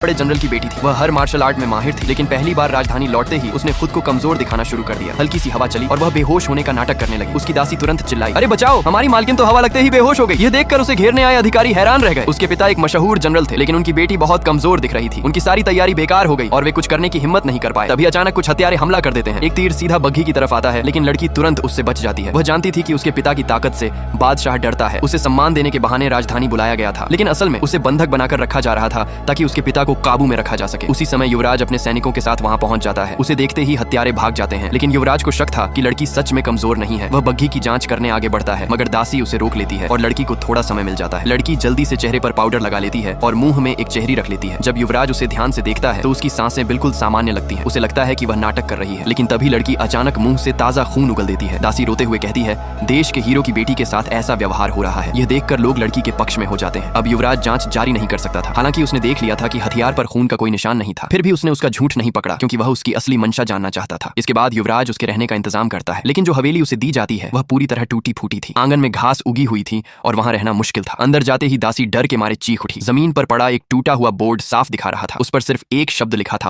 बड़े जनरल की बेटी थी। वह हर मार्शल आर्ट में माहिर थी, लेकिन पहली बार राजधानी लौटते ही उसने खुद को कमजोर दिखाना शुरू कर दिया। हल्की सी हवा चली और वह बेहोश होने का नाटक करने लगी। उसकी दासी तुरंत चिल्लाई, अरे बचाओ, हमारी मालकिन तो हवा लगते ही बेहोश हो गई। यह देखकर उसे घेरने आए अधिकारी हैरान रह गए। उसके पिता एक मशहूर जनरल थे, लेकिन उनकी बेटी बहुत कमजोर दिख रही थी। उनकी सारी तैयारी बेकार हो गई और वे कुछ करने की हिम्मत नहीं कर पाए। तभी अचानक कुछ हत्यारे हमला कर देते हैं। एक तीर सीधा बग्घी की तरफ आता है, लेकिन लड़की तुरंत उससे बच जाती है। वह जानती थी कि उसके पिता की ताकत से बादशाह डरता है। उसे सम्मान देने के बहाने राजधानी बुलाया गया था, लेकिन असल में उसे बंधक बनाकर रखा जा रहा था ताकि उसके पिता को काबू में रखा जा सके। उसी समय युवराज अपने सैनिकों के साथ वहां पहुंच जाता है। उसे देखते ही हत्यारे भाग जाते हैं, लेकिन युवराज को शक था कि लड़की सच में कमजोर नहीं है। वह बग्घी की जांच करने आगे बढ़ता है, मगर दासी उसे रोक लेती है और लड़की को थोड़ा समय मिल जाता है। लड़की जल्दी से चेहरे पर पाउडर लगा लेती है और मुंह में एक चेहरी रख लेती है। जब युवराज उसे ध्यान से देखता है तो उसकी सांसें बिल्कुल सामान्य लगती हैं। उसे लगता है कि वह नाटक कर रही है, लेकिन तभी लड़की अचानक मुंह से ताजा खून उगल देती है। दासी रोते हुए कहती है, देश के हीरो की बेटी के साथ ऐसा व्यवहार हो रहा है। यह देखकर लोग लड़की के पक्ष में हो जाते हैं। अब युवराज जांच जारी नहीं कर सकता था। हालांकि उसने देख लिया था कि हथियार पर खून का कोई निशान नहीं था, फिर भी उसने उसका झूठ नहीं पकड़ा, क्योंकि वह उसकी असली मंशा जानना चाहता था। इसके बाद युवराज उसके रहने का इंतजाम करता है, लेकिन जो हवेली उसे दी जाती है वह पूरी तरह टूटी फूटी थी। आंगन में घास उगी हुई थी और वहां रहना मुश्किल था। अंदर जाते ही दासी डर के मारे चीख उठी। जमीन पर पड़ा एक टूटा हुआ बोर्ड साफ दिखा रहा था। उस पर सिर्फ एक शब्द लिखा था,